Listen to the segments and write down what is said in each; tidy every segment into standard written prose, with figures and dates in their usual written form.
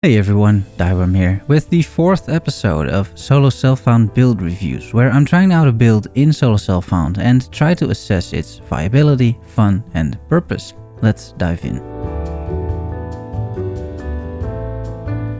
Hey everyone, Thyworm here with the 4th episode of Solo Self-Found build reviews, where I'm trying out a build in Solo Self-Found and try to assess its viability, fun and purpose. Let's dive in.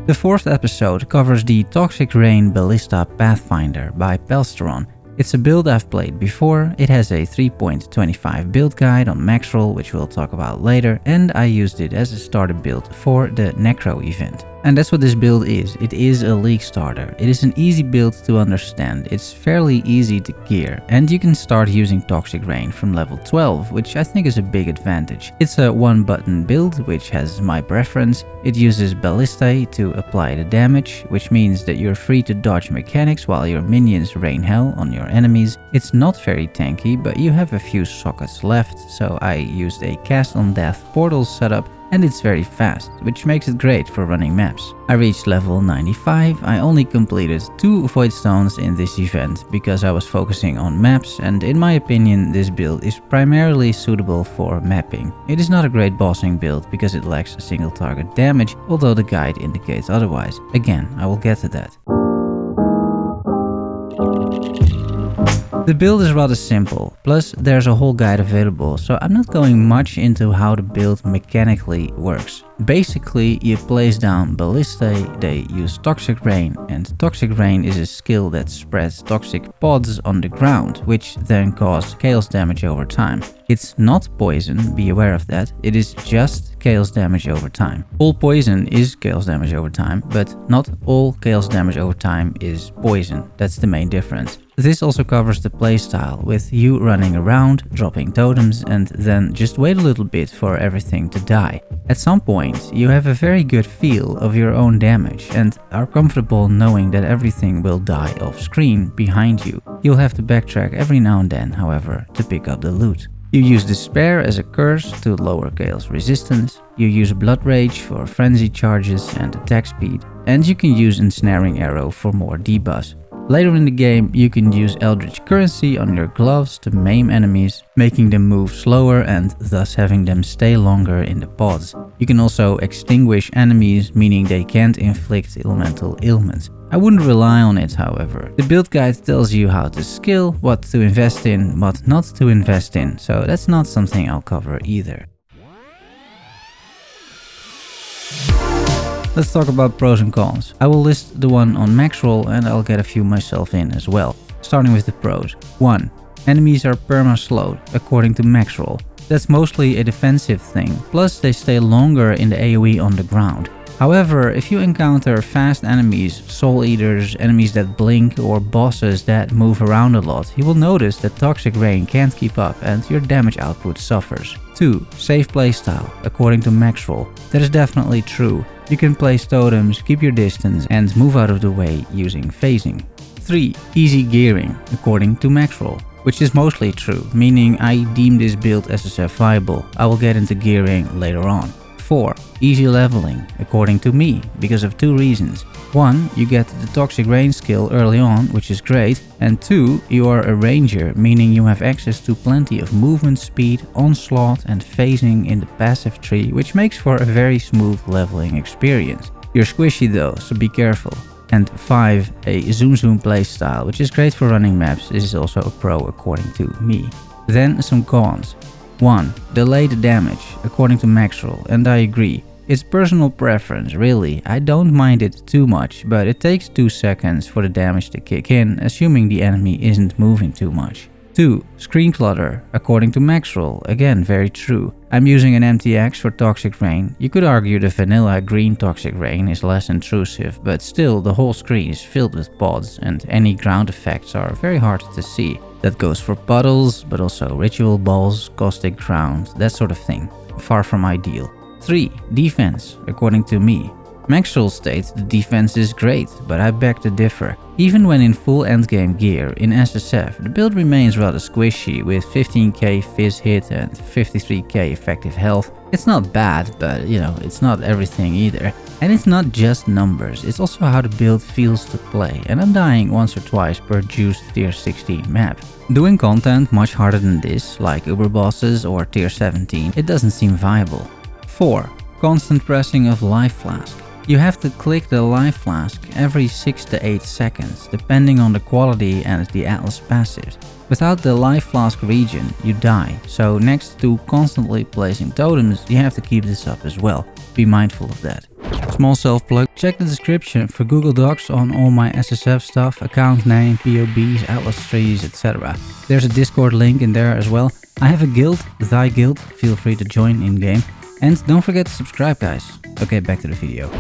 The 4th episode covers the Toxic Rain Ballista Pathfinder by Palsteron. It's a build I've played before, it has a 3.25 build guide on Maxroll, which we'll talk about later, and I used it as a starter build for the necro event. And that's what this build is. It is a league starter. It is an easy build to understand, it's fairly easy to gear, and you can start using Toxic Rain from level 12, which I think is a big advantage. It's a one button build, which has my preference. It uses ballistae to apply the damage, which means that you're free to dodge mechanics while your minions rain hell on your enemies. It's not very tanky, but you have a few sockets left, so I used a cast on death portal setup, and it's very fast, which makes it great for running maps. I reached level 95, I only completed 2 void stones in this event because I was focusing on maps, and in my opinion this build is primarily suitable for mapping. It is not a great bossing build because it lacks a single target damage, although the guide indicates otherwise. Again, I will get to that. The build is rather simple, plus there's a whole guide available, so I'm not going much into how the build mechanically works. Basically, you place down ballistae, they use Toxic Rain, and Toxic Rain is a skill that spreads toxic pods on the ground, which then cause chaos damage over time. It's not poison, be aware of that, it is just chaos damage over time. All poison is chaos damage over time, but not all chaos damage over time is poison, that's the main difference. This also covers the playstyle, with you running around, dropping totems, and then just wait a little bit for everything to die. At some point, you have a very good feel of your own damage and are comfortable knowing that everything will die off screen behind you. You'll have to backtrack every now and then, however, to pick up the loot. You use Despair as a curse to lower chaos resistance, you use Blood Rage for frenzy charges and attack speed, and you can use Ensnaring Arrow for more debuffs. Later in the game, you can use Eldritch Currency on your gloves to maim enemies, making them move slower and thus having them stay longer in the pods. You can also extinguish enemies, meaning they can't inflict elemental ailments. I wouldn't rely on it, however. The build guide tells you how to skill, what to invest in, what not to invest in, so that's not something I'll cover either. Let's talk about pros and cons. I will list the one on Maxroll and I'll get a few myself in as well. Starting with the pros. 1. Enemies are perma-slowed, according to Maxroll. That's mostly a defensive thing, plus they stay longer in the AoE on the ground. However, if you encounter fast enemies, soul eaters, enemies that blink, or bosses that move around a lot, you will notice that Toxic Rain can't keep up and your damage output suffers. 2. Safe playstyle, according to Maxroll. That is definitely true. You can place totems, keep your distance, and move out of the way using phasing. 3. Easy gearing, according to Maxroll. Which is mostly true, meaning I deem this build SSF viable. I will get into gearing later on. 4. Easy leveling, according to me, because of 2 reasons. 1. You get the Toxic Rain skill early on, which is great, and 2. You are a ranger, meaning you have access to plenty of movement speed, onslaught and phasing in the passive tree, which makes for a very smooth leveling experience. You're squishy though, so be careful. And 5. A zoom playstyle, which is great for running maps. This is also a pro according to me. Then some cons. 1. Delayed damage, according to Maxroll, and I agree. It's personal preference, really. I don't mind it too much, but it takes 2 seconds for the damage to kick in, assuming the enemy isn't moving too much. 2. Screen clutter, according to Maxroll, again very true. I'm using an MTX for Toxic Rain. You could argue the vanilla green Toxic Rain is less intrusive, but still the whole screen is filled with pods and any ground effects are very hard to see. That goes for puddles, but also ritual balls, caustic ground, that sort of thing. Far from ideal. 3. Defense, according to me. Maxroll states the defense is great, but I beg to differ. Even when in full endgame gear in SSF, the build remains rather squishy with 15k fizz hit and 53k effective health. It's not bad, but it's not everything either. And it's not just numbers, it's also how the build feels to play, and I'm dying once or twice per juiced tier 16 map. Doing content much harder than this, like Uber bosses or tier 17, it doesn't seem viable. 4. Constant pressing of Life Flask. You have to click the life flask every 6 to 8 seconds, depending on the quality and the Atlas passives. Without the life flask regen, you die, so next to constantly placing totems, you have to keep this up as well. Be mindful of that. Small self-plug, check the description for Google Docs on all my SSF stuff, account name, POBs, Atlas trees, etc. There's a Discord link in there as well. I have a guild, Thy Guild, feel free to join in-game. And don't forget to subscribe, guys. Okay, back to the video.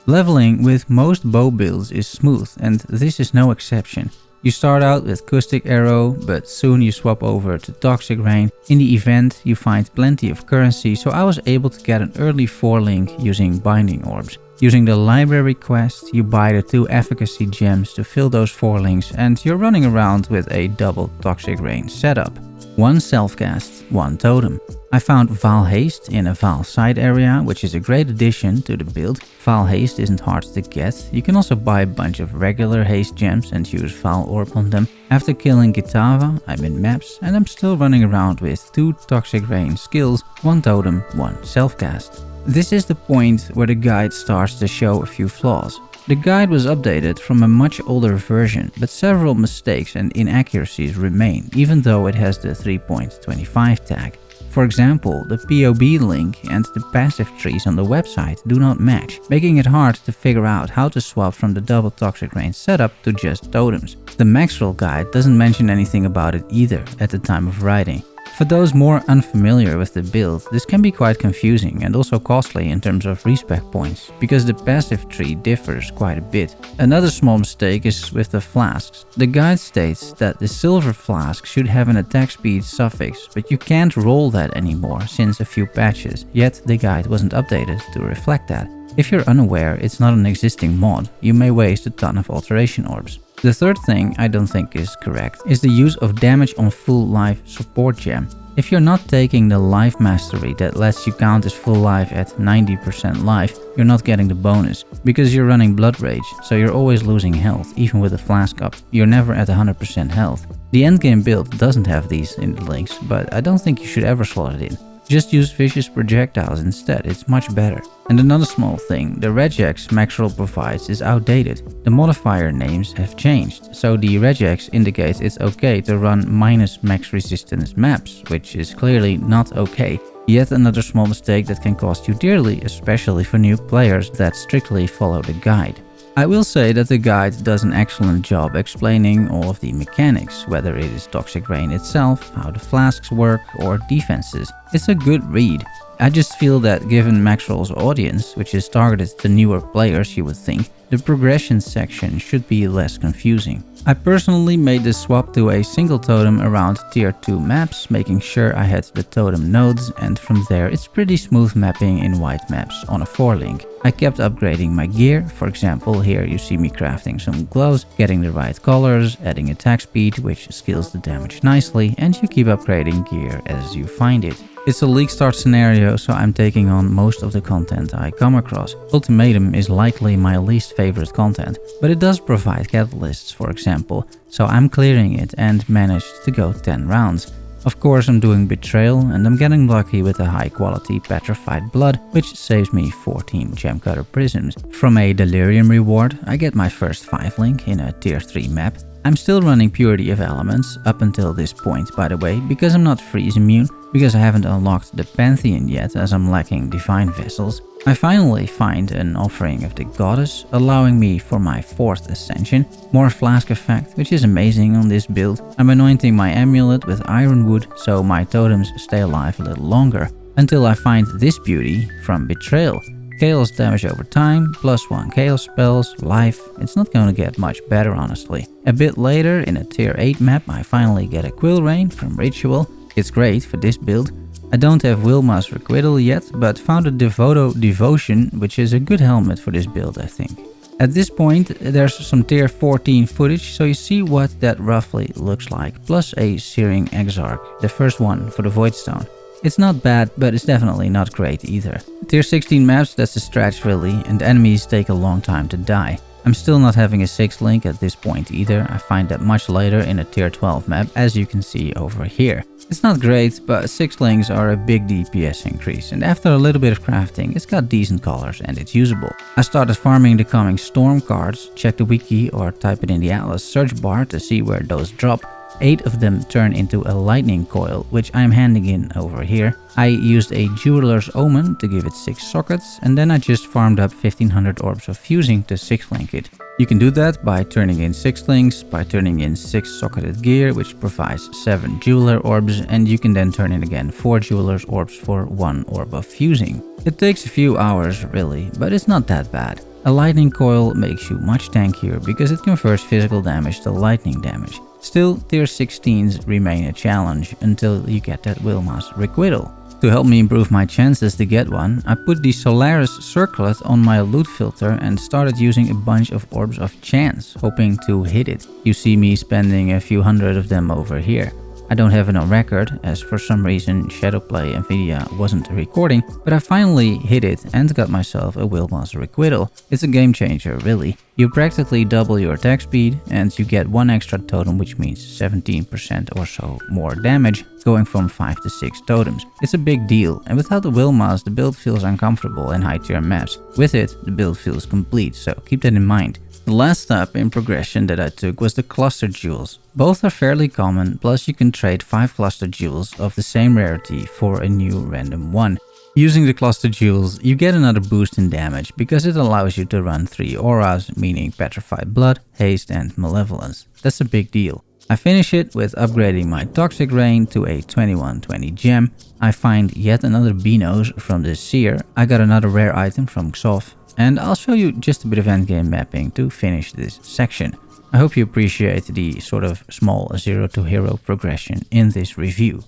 Leveling with most bow builds is smooth, and this is no exception. You start out with Caustic Arrow, but soon you swap over to Toxic Rain. In the event, you find plenty of currency, so I was able to get an early 4-link using Binding Orbs. Using the library quest, you buy the 2 efficacy gems to fill those 4 links, and you're running around with a double Toxic Rain setup. 1 self-cast, 1 totem. I found Val Haste in a Val side area, which is a great addition to the build. Val Haste isn't hard to get. You can also buy a bunch of regular haste gems and use Val Orb on them. After killing Gitava, I'm in maps and I'm still running around with 2 Toxic Rain skills, 1 totem, 1 self-cast. This is the point where the guide starts to show a few flaws. The guide was updated from a much older version, but several mistakes and inaccuracies remain, even though it has the 3.25 tag. For example, the PoE link and the passive trees on the website do not match, making it hard to figure out how to swap from the double Toxic Rain setup to just totems. The Maxroll guide doesn't mention anything about it either at the time of writing. For those more unfamiliar with the build, this can be quite confusing and also costly in terms of respec points, because the passive tree differs quite a bit. Another small mistake is with the flasks. The guide states that the silver flask should have an attack speed suffix, but you can't roll that anymore since a few patches, yet the guide wasn't updated to reflect that. If you're unaware it's not an existing mod, you may waste a ton of alteration orbs. The third thing I don't think is correct is the use of damage on full life support gem. If you're not taking the life mastery that lets you count as full life at 90% life, you're not getting the bonus, because you're running blood rage, so you're always losing health, even with the flask up. You're never at 100% health. The endgame build doesn't have these in the links, but I don't think you should ever slot it in. Just use vicious projectiles instead, it's much better. And another small thing, the regex Maxroll provides is outdated. The modifier names have changed, so the regex indicates it's okay to run minus max resistance maps, which is clearly not okay. Yet another small mistake that can cost you dearly, especially for new players that strictly follow the guide. I will say that the guide does an excellent job explaining all of the mechanics, whether it is Toxic Rain itself, how the flasks work, or defenses. It's a good read. I just feel that given Maxroll's audience, which is targeted to newer players you would think, the progression section should be less confusing. I personally made the swap to a single totem around tier 2 maps, making sure I had the totem nodes, and from there it's pretty smooth mapping in white maps on a 4-link. I kept upgrading my gear, for example here you see me crafting some gloves, getting the right colors, adding attack speed which scales the damage nicely, and you keep upgrading gear as you find it. It's a league start scenario, so I'm taking on most of the content I come across. Ultimatum is likely my least favorite content, but it does provide catalysts, for example, so I'm clearing it and managed to go 10 rounds. Of course I'm doing Betrayal and I'm getting lucky with a high quality Petrified Blood, which saves me 14 Gemcutter Prisms. From a Delirium reward, I get my first 5-link in a tier 3 map. I'm still running Purity of Elements up until this point, by the way, because I'm not freeze immune, because I haven't unlocked the Pantheon yet as I'm lacking Divine Vessels. I finally find an Offering of the Goddess, allowing me for my 4th Ascension, more Flask effect, which is amazing on this build. I'm anointing my amulet with Ironwood, so my totems stay alive a little longer, until I find this beauty from Betrayal. Chaos damage over time, +1 chaos spells, life. It's not gonna get much better honestly. A bit later in a tier 8 map I finally get a Quill Rain from Ritual. It's great for this build. I don't have Wilma's Requital yet, but found a Devoto Devotion, which is a good helmet for this build I think. At this point there's some tier 14 footage, so you see what that roughly looks like, plus a Searing Exarch, the first one for the Voidstone. It's not bad, but it's definitely not great either. Tier 16 maps, that's a stretch really, and enemies take a long time to die. I'm still not having a 6 link at this point either. I find that much later in a tier 12 map, as you can see over here. It's not great, but 6 links are a big DPS increase, and after a little bit of crafting, it's got decent colors and it's usable. I started farming the coming storm cards, check the wiki or type it in the Atlas search bar to see where those drop. 8 of them turn into a lightning coil, which I'm handing in over here. I used a jeweler's omen to give it 6 sockets, and then I just farmed up 1500 orbs of fusing to 6 link it. You can do that by turning in 6 links, by turning in 6 socketed gear, which provides 7 jeweler orbs, and you can then turn in again 4 jeweler's orbs for 1 orb of fusing. It takes a few hours really, but it's not that bad. A lightning coil makes you much tankier because it converts physical damage to lightning damage. Still, tier 16s remain a challenge until you get that Wilma's requital. To help me improve my chances to get one, I put the Solaris circlet on my loot filter and started using a bunch of orbs of chance, hoping to hit it. You see me spending a few hundred of them over here. I don't have it on record, as for some reason Shadowplay Nvidia wasn't recording, but I finally hit it and got myself a Wilma's requital. It's a game changer, really. You practically double your attack speed and you get 1 extra totem, which means 17% or so more damage, going from 5 to 6 totems. It's a big deal, and without the Wilma's the build feels uncomfortable in high tier maps. With it, the build feels complete, so keep that in mind. The last step in progression that I took was the cluster jewels. Both are fairly common, plus you can trade 5 cluster jewels of the same rarity for a new random one. Using the cluster jewels, you get another boost in damage because it allows you to run 3 auras, meaning Petrified Blood, Haste and Malevolence. That's a big deal. I finish it with upgrading my Toxic Rain to a 2120 gem. I find yet another Beanos from the Seer. I got another rare item from Xof. And I'll show you just a bit of endgame mapping to finish this section. I hope you appreciate the sort of small 0 to hero progression in this review.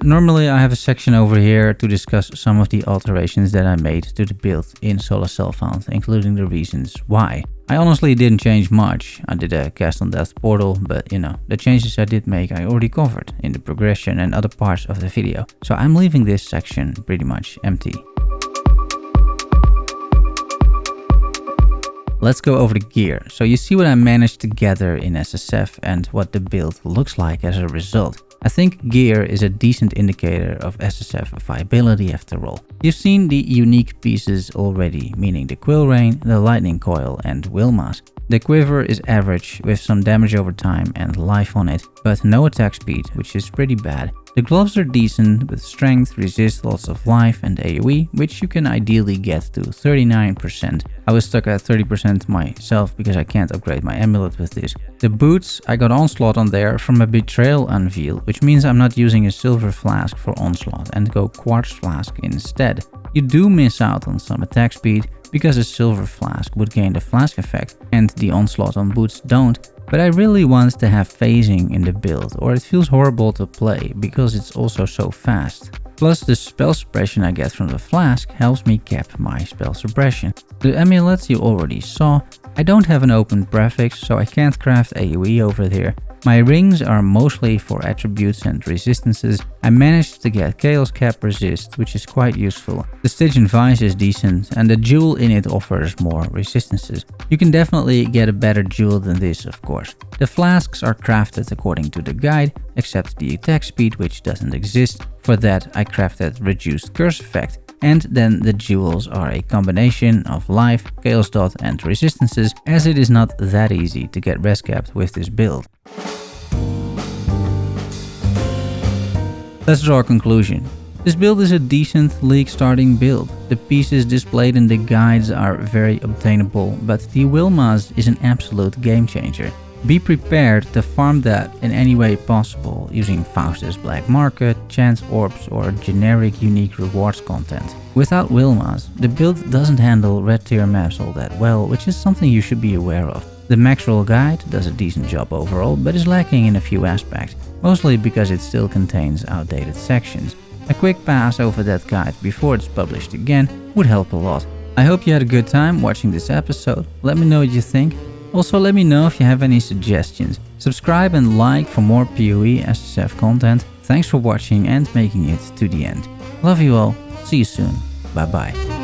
Normally I have a section over here to discuss some of the alterations that I made to the build in Solar Self-Found, including the reasons why. I honestly didn't change much. I did a cast on death portal, but you know, the changes I did make I already covered in the progression and other parts of the video. So I'm leaving this section pretty much empty. Let's go over the gear. So you see what I managed to gather in SSF and what the build looks like as a result. I think gear is a decent indicator of SSF viability after all. You've seen the unique pieces already, meaning the Quill Rain, the Lightning Coil and Wilma's. The quiver is average with some damage over time and life on it, but no attack speed, which is pretty bad. The gloves are decent with strength, resist, lots of life and AoE, which you can ideally get to 39%. I was stuck at 30% myself because I can't upgrade my amulet with this. The boots, I got Onslaught on there from a Betrayal Unveil, which means I'm not using a Silver Flask for Onslaught and go Quartz Flask instead. You do miss out on some attack speed because a Silver Flask would gain the Flask effect and the Onslaught on boots don't. But I really want to have phasing in the build, or it feels horrible to play because it's also so fast. Plus the spell suppression I get from the flask helps me cap my spell suppression. The amulets you already saw. I don't have an open prefix, so I can't craft AoE over there. My rings are mostly for attributes and resistances. I managed to get Chaos Cap resist, which is quite useful. The Stygian Vice is decent and the jewel in it offers more resistances. You can definitely get a better jewel than this, of course. The flasks are crafted according to the guide, except the attack speed, which doesn't exist. For that I crafted reduced curse effect. And then the jewels are a combination of life, chaos dot and resistances, as it is not that easy to get res capped with this build. Let's draw a conclusion. This build is a decent league starting build. The pieces displayed in the guides are very obtainable, but the Wilma's is an absolute game changer. Be prepared to farm that in any way possible using Faustus Black Market, Chance Orbs or generic unique rewards content. Without Wilma's, the build doesn't handle red tier maps all that well, which is something you should be aware of. The Maxroll guide does a decent job overall, but is lacking in a few aspects, mostly because it still contains outdated sections. A quick pass over that guide before it's published again would help a lot. I hope you had a good time watching this episode. Let me know what you think. Also, let me know if you have any suggestions. Subscribe and like for more PoE SSF content. Thanks for watching and making it to the end. Love you all. See you soon. Bye bye.